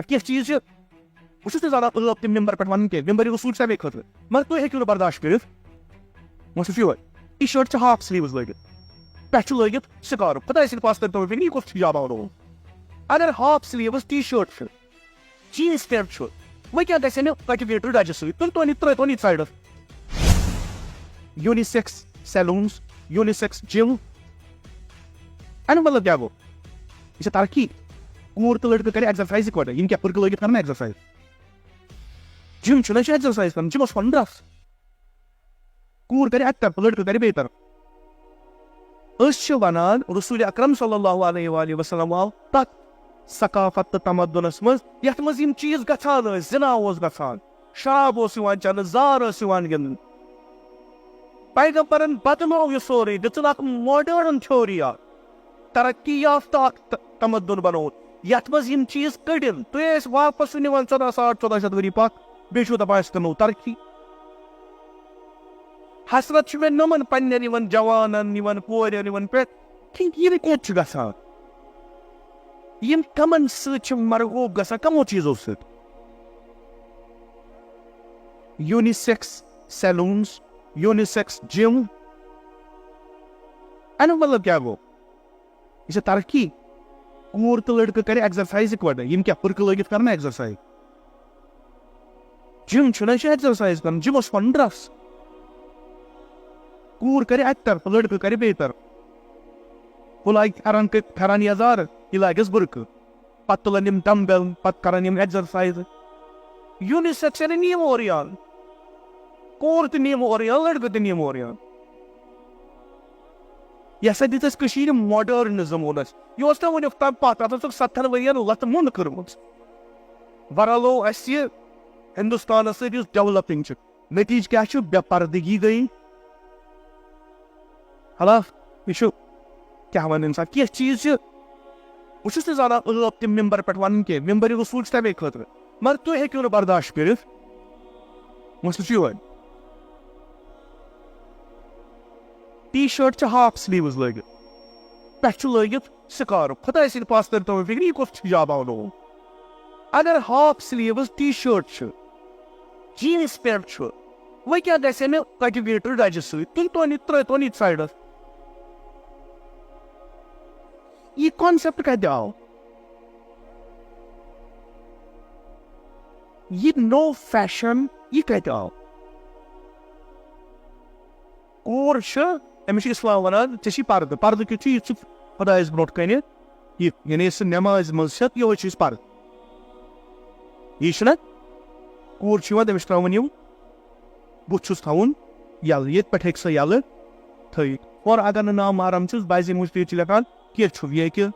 کینٛہہ چیٖز چھِ بہٕ چھُس نہٕ زانان ٲب تِم ممبر پٮ۪ٹھ وَنُن کینٛہہ ممبر اصوٗل چھِ تَمے خٲطرٕ مگر تُہۍ ہیٚکِو نہٕ برداشت کٔرِتھ وۄنۍ چھُ یِہوے ٹی شٲٹ چھِ ہاف سلیٖوٕز لٲگِتھ پٮ۪ٹھ چھُ لٲگِتھ سِکارُف خۄداے سٕنٛدِ پاس کٔرۍتو مےٚ فِکرِ یہِ کُس حِجابا وَنو اگر ہاف سلیٖوٕز ٹی شٲٹ چھِ جیٖنٕز پینٹ چھُ وۄنۍ کیٛاہ گژھِ مےٚ کَلٹِویٹر دَجہِ سۭتۍ ترٛٲیتون ییٚتہِ سایڈَس یوٗنِسیکس سیلوٗنٕز یوٗنِسیکس جِم اَمیُک مطلب کیٛاہ گوٚو یہِ چھِ ترقی کوٗر تہٕ لٔڑکہٕ کَرِ ایٚگزرسایز یِکوَٹے یِم کیٛاہ پٔرکہٕ لٲگِتھ کَرن ایٚگزرسایز جِم چھُنہ یہِ چھُ ایٚگزرسایز کَران جِمَس پَنُن ڈرٛس کوٗر کَرِ اَکہِ طرفہٕ لٔڑکہٕ کَرِ بیٚیہِ طرفہٕ أسۍ چھِ وَنان رسوٗلِ اکرم صلی اللہ علیہ وآلہ وسلم آو تَتھ ثقافت تہٕ تمدُنس منٛز یَتھ منٛز یِم چیٖز گژھان ٲسۍ زِنا اوس گژھان شراب اوس یِوان چٮ۪نہٕ زار ٲس یِوان گِنٛدنہٕ پیغمبرن بدلو یہِ سورُے دِژٕن اکھ ماڈٲرٕن تھیوری اکھ ترقی یافتہٕ اکھ تمدُن بنووُن یتھ منٛز یِم چیٖز کٔڑِن تُہۍ ٲسۍ واپس نِوان 1400 ؤری پتھ بیٚیہِ چھُو دپان أسۍ کرنو ترقی حسرت چھُ مےٚ نۄمن پننٮ۪ن یِمن جوانن یِمن کورٮ۪ن یِمن پٮ۪ٹھ یہِ کوٚت چھُ گژھان یِم کمن سۭتۍ چھِ مرغوب گژھان کمو چیٖزو سۭتۍ یوٗنِسیکس سیلوٗنٕز یوٗنِسیکس جِم اَمیُک مطلب کیٛاہ گوٚو یہِ چھِ ترقی کوٗر تہٕ لٔڑکہٕ کَرِ ایٚگزرسایز یِکوَٹے یِم کیٛاہ پٔرکہٕ لٲگِتھ کَرن ایٚگزرسایز جِم چھُنہ یہِ چھُ ایٚگزرسایز کَران جِم اوس پَنُن ڈرٛس کوٗر کَرِ اَکہِ طرفہٕ لٔڑکہٕ کَرِ بیٚیہِ طرفہٕ ہُہ لاگہِ پھٮ۪رن یزارٕ یہِ لاگٮ۪س بُرقہٕ پتہٕ تُلن یِم ڈمبل پتہٕ کرن یِم ایٚگزرسایز یوٗنِسیکس نِیِم اورٕ یان کوٗر تہِ نِیِم اورٕ یان لٔڑکہٕ تہِ نِیِم اورٕ یان یہِ ہسا دِژ اَسہِ کٔشیٖرِ ماڈٲرنِزم اوٚن اَسہِ یہِ اوس نہٕ وُنیُک تام پتھ اتھ ٲسٕکھ 70 ؤرین لتہٕ موٚنٛڈ کٔرمٕژ ورلو اَسہِ یہِ ہندوستانس سۭتۍ یُس ڈیولپنگ چھِ نتیٖجہٕ کیٛاہ چھُ بے پردگی گٔیی حلاف یہِ چھُ کیٛاہ وَنہٕ اِنسان کینٛہہ چیٖز چھِ بہٕ چھُس نہٕ زانان ٲب تِم ممبر پٮ۪ٹھ وَنُن کینٛہہ ممبر رسوٗل چھِ تَمے خٲطرٕ مگر تُہۍ ہیٚکِو نہٕ برداشت کٔرِتھ مسلہٕ چھُ یِہوے ٹی شٲٹ چھِ ہاف سلیٖوٕز لٲگِتھ پٮ۪ٹھ چھُ لٲگِتھ سِکارُف خۄداے سٕنٛدِ پاس کٔرۍتو مےٚ فِکرِ یہِ کُس حِجابا وَنو اگر ہاف سلیٖوٕز ٹی شٲٹ چھِ جیٖنٕز پینٹ چھُ وۄنۍ کیٛاہ گژھِ مےٚ کَلٹِویٹر دَجہِ سۭتۍ ترٛٲیتون ییٚتہِ سایڈس یہِ کانسیپٹ کتہِ آو یہِ نوٚو فیشن یہِ کتہِ آو کوٗر چھِ أمِس چھُ اِسلام وَنان ژےٚ چھُے پردٕ پردٕ کیُتھ چھُ یہِ ژٕ خۄدایس برونٛٹھ کَنہِ یہِ یعنی سُہ نٮ۪مازِ منٛز چھِ یِہوے چھُ اَسہِ پردٕ یی چھُنہ کوٗر چھِ یِوان تٔمِس چھُ ترٛاوُن یِم بُتھ چھُس تھاوُن یَلہٕ ییٚتہِ پٮ۪ٹھ ہیٚکہِ سۄ یَلہٕ تھٲیِتھ اور اگر نہٕ نامحرم چھُس بعضے مُفتِی چھِ لیکھان کینٛہہ چھُ یہِ ہیٚکہِ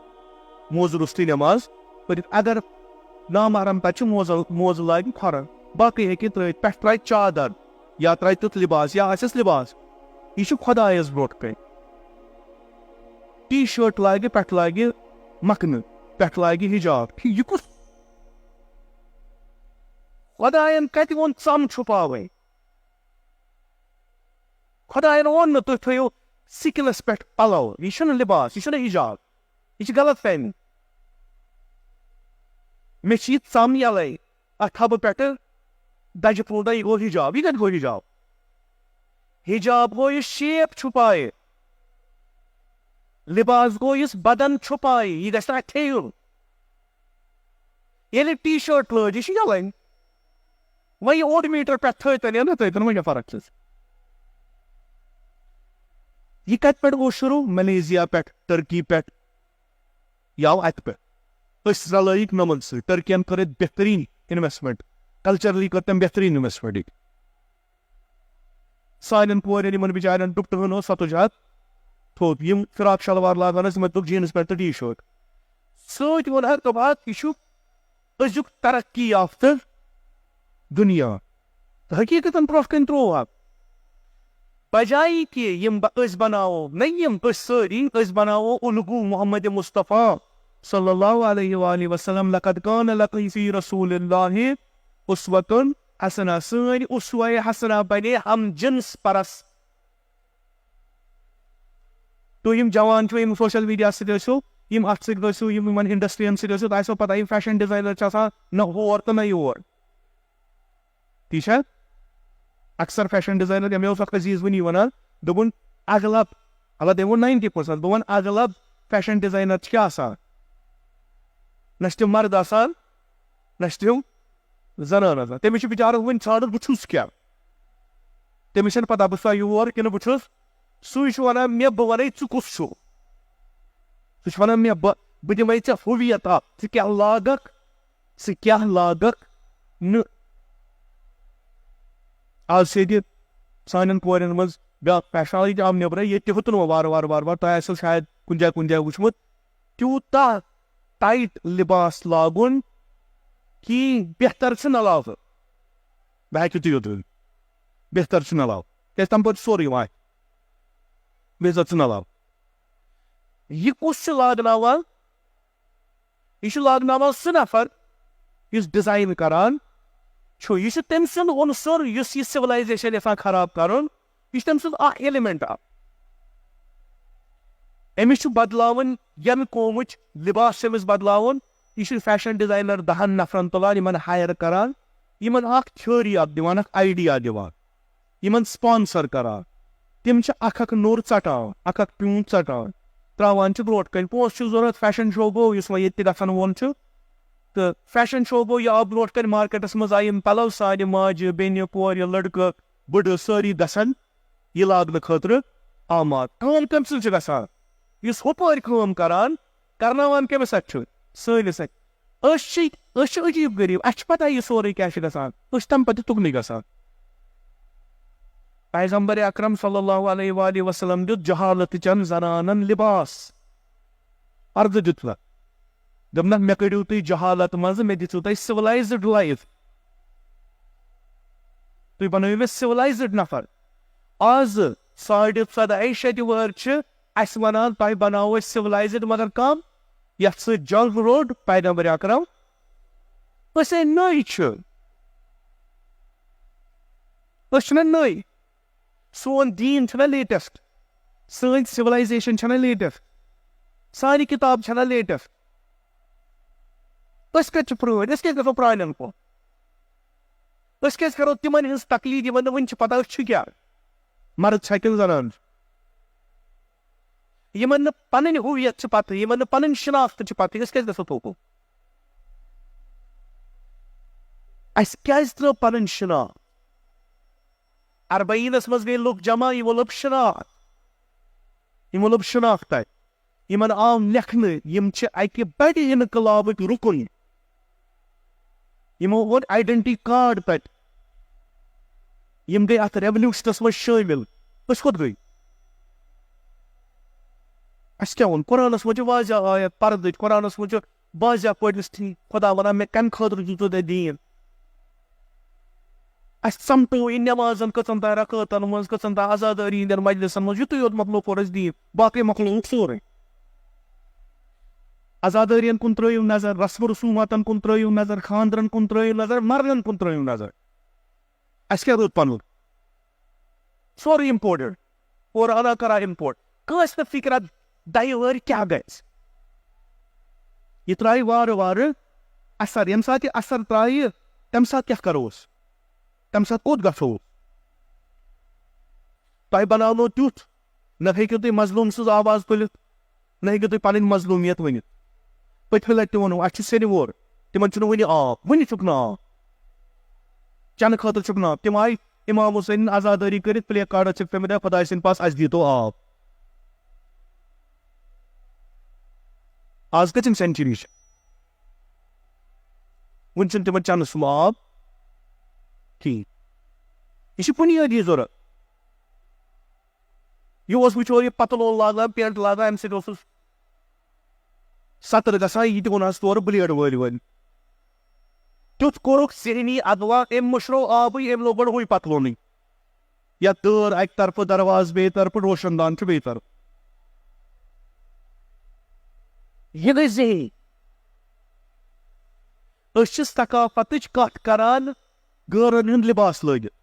موزٕ روٚستُے نٮ۪ماز پٔرِتھ اگر نامحرم تَتہِ چھُ موزٕ لاگہِ کھۄرن باقٕے ہیٚکہِ ترٛٲیِتھ پٮ۪ٹھ ترٛایہِ چادر یا ترٛایہِ تیُتھ لِباس یا آسٮ۪س لِباس یہِ چھُ خۄدایس برونٛٹھ کَنہِ ٹی شٲٹ لاگہِ پٮ۪ٹھ لاگہِ مکھنہٕ پٮ۪ٹھ لاگہِ حِجاب یہِ کُس خۄداین کتہِ ووٚن ژم چھُپاوٕنۍ خۄداین ووٚن نہٕ تُہۍ تھٲیِو سِکِلس پٮ۪ٹھ پلو یہِ چھُنہٕ لِباس یہِ چھُنہٕ حِجاب یہِ چھِ غلط فہمی مےٚ چھِ یہِ ژم یَلے اتھ تھاوٕ بہٕ پٮ۪ٹھٕ دَجہِ پوٗنٛڈا یہِ گوٚو حِجاب یہِ کتہِ گوٚو حِجاب حِجاب گوٚو یُس شیپ چھُپایہِ لِباس گوٚو یُس بدن چھُپایہِ یہِ گژھِ نہٕ اتھے یُن ییٚلہِ ٹی شٲٹ لٲج یہِ چھِ یَلے وۄنۍ یہِ 1 میٖٹر پٮ۪ٹھ تھٲیتن یا نہٕ تھٲیتن وۄنۍ کیٛاہ فرق چھِ یہِ کتہِ پٮ۪ٹھ گوٚو شروٗع ملیزیا پٮ۪ٹھ ٹرکی پٮ۪ٹھ یہِ آو اَتہِ پٮ۪ٹھ أسۍ رلٲیِکھ نۄمن سۭتۍ ٹرکین کٔر اَتہِ بہتریٖن اِنویسٹمنٹ کلچرلی کٔر تٔمۍ بہتریٖن اِنویسٹمنٹ سانٮ۪ن کورٮ۪ن یِمن بِچارٮ۪ن ٹُکٹہٕ اوس 700 تھوٚد یِم فراق شلوار لاگان ٲسۍ یِمن دوٚپ جیٖنٕز پینٹ تہٕ ٹی شٲٹ سۭتۍ ووٚن دوٚپ یہِ چھُ أزیُک ترقی یافتہٕ دُنیا تہٕ حقیٖقتن برونٛٹھ کَنہِ ترٛوو بجایہِ کہِ یِم أسۍ بناوو نہ یِم أسۍ سٲری أسۍ بناوو اُلگوٗ محمد مصطفیٰ صلی اللہ علیہ وآلہ وسلم لقد کان لکم فی رسول اللہ اسوۃ حسنہ سٲنۍ اسوہ حسنہ بنے ہم جنس پرس تُہۍ یِم جوان چھِو یِم سوشل میڈیا سۭتۍ ٲسِو یم اتھ سۭتۍ گٔژھِو یِمن انڈسٹرین سۭتۍ ٲسِو تۄہہِ آسیو پتہ یِم فیشن ڈِزاینر چھِ آسان نہ ہور تہٕ نہ یور ٹھیک چھا اکثر فیشن ڈِزاینر مےٚ اوس اکھ عزیٖز وٕنی وَنان دوٚپُن اغلب مطلب تٔمۍ ووٚن 90% بہٕ وَنہٕ اغلب فیشن ڈِزاینر چھِ کیٛاہ آسان نہ چھِ تِم مرد آسان نہ چھِ تِم زنان آسان تٔمِس چھُ بِچارَس وٕنہِ ژھانڈان بہٕ چھُس کیٛاہ تٔمِس چھَنہٕ پتہ بہٕ چھُسا یور کِنہٕ بہٕ چھُس سُے چھُ وَنان مےٚ بہٕ وَنَے ژٕ کُس چھُکھ سُہ چھُ وَنان مےٚ بہٕ دِمَے ژےٚ ہوویت اکھ ژٕ کیٛاہ لاگکھ ژٕ کیٛاہ لاگکھ نہٕ آز چھِ ییٚتہِ سانٮ۪ن کورٮ۪ن منٛز بیٛاکھ فیشنالٕے تہِ آو نٮ۪برَے ییٚتہِ تہِ ہُتُن وۄنۍ وارٕ وارٕ تۄہہِ آسیو شاید کُنہِ جایہِ وٕچھمُت تیوٗتاہ ٹایٹ لِباس لاگُن کہِ بہتر چھُ نہ لاگُن بہٕ ہیٚکِو تُہۍ یوت ؤنِتھ بہتر چھُ نہ لاگُن کیٛازِ تَمہِ پَتہٕ چھُ سورُے یِوان بہتر چھُ نہ لاگُن یہِ کُس چھُ لاگناوان یہِ چھُ لاگناوان سُہ نفر یُس ڈِزاین کران چھُ یہِ چھُ تٔمۍ سُنٛد عنصر یُس یہِ سِولایزیشن یژھان خراب کرُن یہِ چھُ تٔمۍ سُنٛد اکھ ایلِمنٹ اکھ أمِس چھُ بدلاوُن ییٚمہِ قومٕچ لِباس چھُ أمِس بدلاوُن یہِ چھُ فیشن ڈِزاینر 10 نفرن تُلان یِمن ہایر کران یِمن اکھ تھیوری اکھ دِوان اکھ آیڈیا دِوان یِمن سپانسر کران تِم چھِ اکھ نوٚر ژٹان اکھ پیوٗنٛت ژٹان تراوان چھِ برونٛٹھ کَنۍ پونٛسہٕ چھُ ضوٚرتھ فیشن شو گوٚو یُس وۄنۍ ییٚتہِ تہِ گژھن وول چھُ تہٕ فیشن شو گوٚو یہِ آو برونٛٹھ کَنۍ مارکیٹس منٛز آیہِ یِم پَلو سانہِ ماجہِ بیٚنہِ کورِ لٔڑکہٕ بٕڈٕ سٲری گژھن یہِ لاگنہٕ خٲطرٕ آماد کٲم کٔمۍ سٕنٛز چھِ گژھان یُس ہُپٲرۍ کٲم کرناوان کٔمِس اَتھِ چھُ سٲنِس اَتھِ أسۍ چھِ عجیٖب غریٖب اَسہِ چھِ پتہ یہِ سورُے کیٛاہ چھُ گژھان أسۍ چھِ تَمہِ پتہٕ تُکنُے گژھان پیغمبر اکرم صلی اللہ علیہ وآلہ وسلم دیُت جہالت چٮ۪ن زنانن لِباس عرضہٕ دیُتنکھ دوٚپنکھ مےٚ کٔڑِو تُہۍ جہالت منٛزٕ مےٚ دِژوٕ تۄہہِ سِولایزٕڈ لایف تُہۍ بنٲیِو مےٚ سِولایزٕڈ نفر آز 1450 وٲرۍ چھِ اَسہِ وَنان تۄہہِ بناوو أسۍ سِولایزٕڈ مگر کم یتھ سۭتۍ جنگ روٚٹ پیغمبر اکرم أسۍ ہے نٔے چھِ أسۍ چھِنہ نٔے سون دیٖن چھُنہ لیٹسٹ سٲنۍ سِولایزیشن چھنہ لیٹسٹ سانہِ کِتاب چھنہ لیٹسٹ أسۍ کَتہِ چھِ پرٛٲنۍ أسۍ کیٛازِ گژھو پرٛانٮ۪ن کُن أسۍ کیٛازِ کرو تِمن ہٕنٛز تقلیٖد یِمن نہٕ وٕنہِ چھِ پتہ أسۍ چھِ کیٛاہ مرد چھا کِنہٕ زنان یِمن نہٕ پنٕنۍ ہوویت چھِ پتہ یِمن نہٕ پنٕنۍ شناخت چھِ پتہ أسۍ کیٛازِ گژھو توکُن اَسہِ کیٛازِ ترٲو پنٕنۍ شناخت اربعینس منٛز گٔے لُکھ جمع یِمو لوٚب شناخت تتہِ یِمن آو لیکھنہٕ یِم چھِ اکہِ بڑِ انقلابٕکۍ رُکُن یِمو ووٚن آیڈنٹی کارڈ تتہِ یِم گٔے اتھ ریولیوشنس منٛز شٲمِل أسۍ کوٚت گٔے اَسہِ کیٛاہ ووٚن قرآنس منٛز چھِ واضح آیت پردٕچ قرآنس منٛز چھُ واضح پٲٹھۍ خۄدا وَنان مےٚ کمہِ خٲطرٕ دیُتوٕ تۄہہِ دیٖن اَسہِ ژمٹو یہِ نٮ۪مازن کٔژن تانۍ رکٲتن منٛز کٔژن تانۍ عزادٲری ہِنٛدٮ۪ن مجلسن منٛز یِتُے یوت مۄکلو کوٚر اَسہِ دیٖن باقٕے مۄکلووُکھ سورُے عزادٲرین کُن ترٲیِو نظر رسم رسوٗماتن کُن ترٲیِو نظر خانٛدرن کُن ترٲیِو نظر مرنن کُن ترٲیِو نظر اَسہِ کیٛاہ روٗد پنُن سورُے اِمپورٹڈ اورٕ انا کران اِمپورٹ کٲنٛسہِ نہٕ فِکرا دَہہِ ؤہرۍ کیٛاہ گژھِ یہِ ترٛایہِ وارٕ وارٕ اثر ییٚمہِ ساتہٕ یہِ اثر ترٛایہِ تمہِ ساتہٕ کیٛاہ کروس تمہِ ساتہٕ کوٚت گژھو تۄہہِ بناونو تیُتھ نہ ہیٚکِو تُہۍ مظلوٗم سٕنٛز آواز تُلِتھ نہ ہیٚکِو تُہۍ پنٕنۍ مظلوٗمیت ؤنِتھ پٔتمہِ لٹہِ تہِ ووٚنوٕ اَسہِ چھُ سینہِ وور تِمن چھُنہٕ وُنہِ آب وُنہِ چھُکھ نہٕ آب چنہٕ خٲطرٕ چھُکھ نہٕ آب تِم آیہِ اِمام حُسینن عزادٲری کٔرِتھ پلے کارڈس چھِکھ پیمٕتۍ خۄداے سٕنٛدِ پاس اَسہِ دیٖتو آب آز کٔژِم سینچری چھِ وُنہِ چھُنہٕ تِمن چنہٕ سُم آب کِہیٖنۍ یہِ چھِ بُنیٲدی ضوٚرتھ یہِ اوس وٕچھو یہِ پتلوٗن لاگان پینٹ لاگان امہِ سۭتۍ اوسُس سطر گژھان یہِ تہِ ووٚنہس تورٕ بلیڈ وٲلۍ تیُتھ کوٚرُکھ ذہنی ادوا أمۍ مٔشرو آبٕے أمۍ لوگ گۄڈٕ ہُے پتلوٗنٕے یتھ دٲر اکہِ طرفہٕ دروازٕ بیٚیہِ طرفہٕ روشن دان چھُ بیٚیہِ طرفہٕ یہِ گٔے ذہنی أسۍ چھِ ثقافتٕچ کتھ کران غٲرن ہُنٛد لِباس لٲگِتھ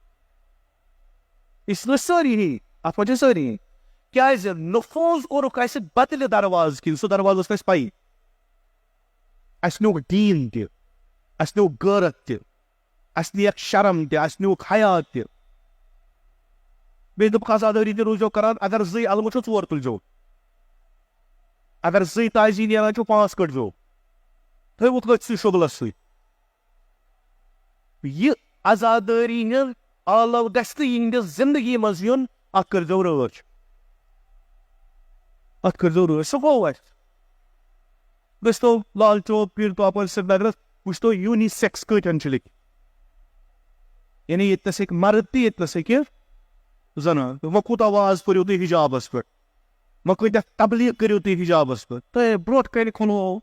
یہِ چھِنہٕ سٲری ہی اتھ منٛز چھِ سٲری کیازِ نفوذ کوٚرُکھ اَسہِ بدلہِ دروازٕ کِنۍ سُہ دروازٕ ٲس نہٕ اَسہِ پَیی. اَسہِ نیوٗکھ دیٖن تہِ, اَسہِ نیوٗکھ غٲرت تہِ, اَسہِ نِیَکھ شرم تہِ, اَسہِ نیوٗکھ حیا تہِ. بیٚیہِ دوٚپُکھ آزادٲری تہِ روٗزیو کران, اگر زٕے اَلمہٕ چھو 4 تُلزیو, اگر زٕے تازی نیران چھو 5 کٔڑزیو, تھٲیوُکھ أتھۍ سٕے شُغلس سۭتۍ. یہِ آزادٲری ہٕنٛز آلو گژھِ نہٕ یِہنٛدِس زندگی منٛز یُن, اَتھ کٔرزیو رٲچھ, اَتھ کٔرزیو رٲچھ. سُہ گوٚو اَسہِ. گٔژھتو لال چوک, پیٖر پاپر, سرینگرس, وٕچھتو یوٗنِسیکس کۭتٮ۪ن چھِ لیکھِتھ. یعنی ییٚتنس ہیٚکہِ مرد تہِ, ییٚتنس ہیٚکہِ زنان. وۄنۍ کوٗتاہ واز پٔرِو تُہۍ حِجابس پٮ۪ٹھ, وۄنۍ کۭتیاہ تبلیغ کٔرِو تُہۍ حِجابس پٮ۪ٹھ. تۄہہِ برونٛٹھ کنہِ کھُلوو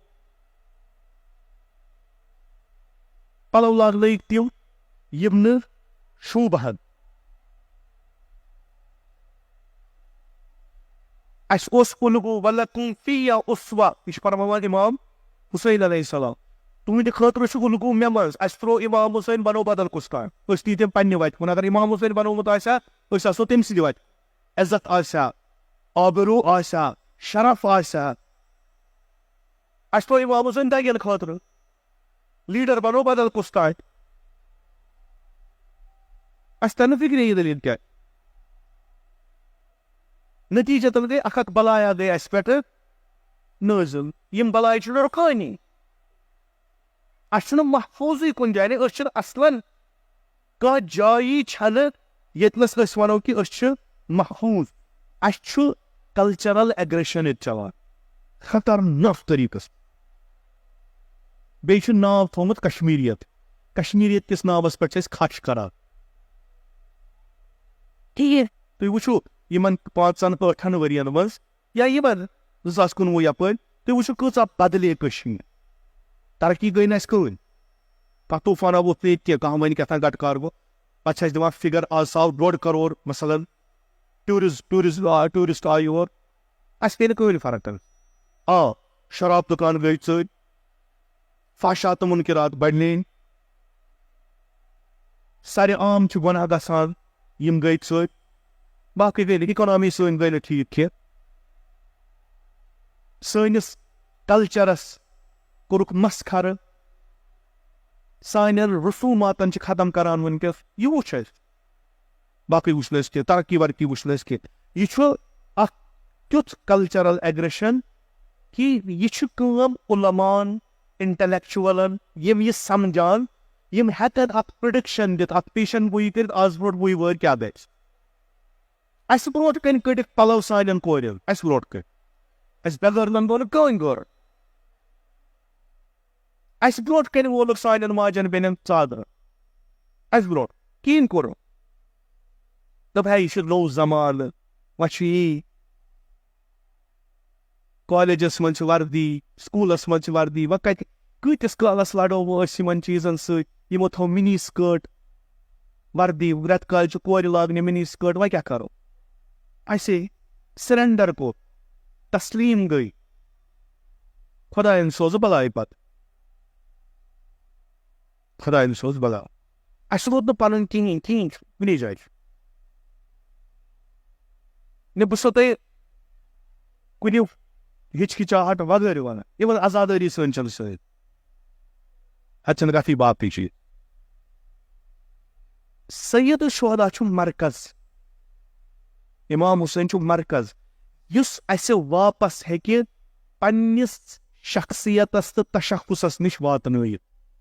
پلو لاگنٲیِکھ تِم یِم نہٕ شوٗبہن. اَسہِ اوس قُلہُ وَلَکُم فِیَّ اُسوَہ, یہِ چھُ فرماوان اِمام حُسین علیہ السلام, تُہنٛدِ خٲطرٕ چھُ قُلہُ مےٚ منٛز. اَسہِ ترٛوو اِمام حُسین بنوو بدل کُس تام, أسۍ نی تِم پننہِ وتہِ کُن. اگر اِمام حُسین بنومُت آسہِ ہا أسۍ آسو تٔمۍ سٕنٛدِ وتہِ. عزت آسہِ ہا, آبروٗ آسہِ ہا, شرف آسہِ ہا. اَسہِ ترٛوو اِمام حُسین دگٮ۪ن خٲطرٕ, لیٖڈر بنوو بدل کُس تام. اَسہِ تَر نہٕ فِکرِ یہِ دٔلیٖل کیٛاہ. نتیٖجتن گٔے اکھ بلایا گٔے اَسہِ پٮ۪ٹھٕ نٲزِل. یِم بلاے چھِ رُکٲنی. اَسہِ چھُنہٕ محفوٗظٕے کُنہِ جایہِ. أسۍ چھِنہٕ اصلن کانٛہہ جایی چھنہٕ ییٚتنس أسۍ وَنو کہِ أسۍ چھِ محفوٗظ. اَسہِ چھُ کلچرل ایگریشن ییٚتہِ چلان خطرناک طریٖقس. بیٚیہِ چھُ ناو تھومُت کشمیٖریت. کشمیٖریت کِس ناوس پٮ۪ٹھ چھِ أسۍ کھش کران. ٹھیٖک, تُہۍ وٕچھِو یِمن 5-8 ؤرین منٛز یا یِمن 2019 یپٲرۍ, تُہۍ وٕچھِو کۭژاہ بدلے کٔشیٖر. ترقی گٔے نہٕ اَسہِ کٕہٕنۍ. کانٛہہ طوٗفانا ووٚتھ نہٕ ییٚتہِ کینٛہہ. کانٛہہ وَنہِ کیٛاہ تام گٹہٕ کار گوٚو, پتہٕ چھِ اَسہِ دِوان فِگر آز ژاو 1.5 کَرور مثلاً ٹوٗرِسٹ آے یور. اَسہِ پیٚیہِ نہٕ کٕہٕنۍ فرق تَمہِ. آ, شراب دُکان گٔے ژٔرۍ, فحشات تہٕ مُنکِرات بڑنے, سرِ عام چھِ گۄناہ گژھان, یِم گٔے ژٔرۍ. باقٕے گٔے نہٕ. اِکانامی سٲنۍ گٔے نہٕ ٹھیٖک کینٛہہ. سٲنِس کلچرس کوٚرُکھ مسخرٕ. سانٮ۪ن رسوٗماتن چھِ ختم کران وٕنکیٚس. یہِ وٕچھ اَسہِ. باقٕے وٕچھ نہٕ اَسہِ کینٛہہ, ترقی ورقی وٕچھ نہٕ اَسہِ کینٛہہ. یہِ چھُ اکھ تیُتھ کلچرل ایگریشن کہِ یہِ چھُ کٲم عُلماہن, انٹلیکچُولن, یِم یہِ سمجھان, یِم ہٮ۪کن اتھ پرڈکشن دِتھ, اتھ پیشن گویی کٔرِتھ آز برونٛٹھ 20 ؤہٕرۍ کیٛاہ گژھِ. اَسہِ برونٛٹھ کنہِ کٔڑِکھ پلو سانٮ۪ن کورٮ۪ن, اَسہِ برونٛٹھ کٔڑۍ. اَسہِ بٮ۪گٲرنن گوٚو نہٕ کٕہٕنۍ غٲر. اَسہِ برونٛٹھ کنہِ وولُکھ سانٮ۪ن ماجٮ۪ن بیٚنٮ۪ن ژادرٕ. اَسہِ برونٛٹھ کِہیٖنۍ کوٚرُکھ. دوٚپ ہے یہِ چھُ نوٚو زمانہٕ, وۄنۍ چھُ یی. کالیجس منٛز چھِ وردی, سکوٗلس منٛز چھِ وردی. وۄنۍ کتہِ کۭتِس کالس لڑو وۄنۍ أسۍ یِمن چیٖزن سۭتۍ. یِمو تھوٚو مِنی سکٲٹ وردی, رٮ۪تہٕ کالہِ چھِ کورِ لاگنہِ مِنی سکٲٹ. وۄنۍ کیٛاہ کرو. اَسے سرینڈر کوٚر, تسلیٖم گٔے, خۄداین سوزٕ بلاے پتہٕ. خۄداین سوز بلا. اَسہِ روٗد نہٕ پنُن کِہیٖنۍ کُنی جایہِ. بہٕ چھُسو تۄہہِ کُنہِ ہچکچاہٹ وغٲرٕ ونان, یِمن آزادٲری سٲنۍ چھنہٕ سۭتۍ. اتھ چھنہٕ کتھٕے باقٕے چیٖز. سید الشہدا چھُ مرکز, اِمام حُسین چھُ مرکز, یُس اَسہِ واپس ہیٚکہِ پننِس شخصیتس تہٕ تشخصس نِش واتنٲیِتھ.